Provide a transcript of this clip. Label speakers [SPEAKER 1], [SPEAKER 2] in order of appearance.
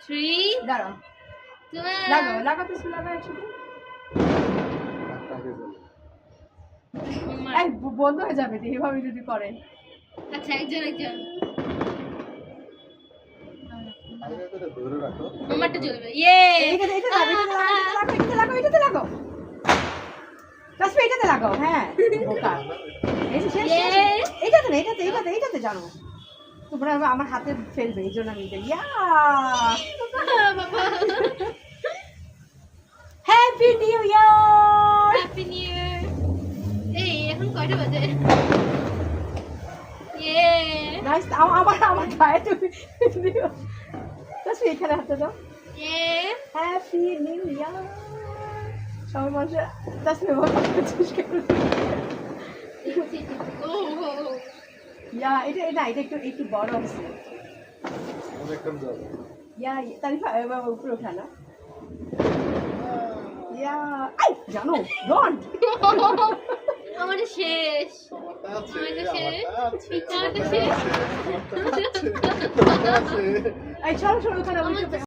[SPEAKER 1] 3
[SPEAKER 2] দাঁড়াও
[SPEAKER 1] 2
[SPEAKER 2] লাগা পিছু লাগা একসাথে এই বন্ধ হয়ে যাবে এইভাবে যদি করে
[SPEAKER 1] আচ্ছা একজন
[SPEAKER 3] ধরে রাখো
[SPEAKER 1] আমারটা চলবে ইয়ে
[SPEAKER 2] এটাতে লাগো এটাতে লাগাও হ্যাঁ বোকা এইটাতে জানো তোমরা আমার হাতে ফেলবে এই জন্য আমি ইয়া
[SPEAKER 1] বাবা
[SPEAKER 2] happy new year
[SPEAKER 1] happy new year এই এখন কয়টা বাজে ইয়ে
[SPEAKER 2] নাইস আমার গায়ে তুমি দিও তাসফি এখানে হাতে দাও
[SPEAKER 1] ইয়ে
[SPEAKER 2] হ্যাপি নিউ ইয়ার সবাই মানুষ তাসফি বল
[SPEAKER 1] ও
[SPEAKER 2] ইয়া এটা একটু বড় আছে
[SPEAKER 3] অনেকক্ষণ যাবে
[SPEAKER 2] ইয়া তারিফা উপরে ওঠা না ইয়া আই জানো ডন্ট
[SPEAKER 1] আমাদের শেষ আমাদের শেষ আমাদের শেষ
[SPEAKER 2] এই চলো ওখানে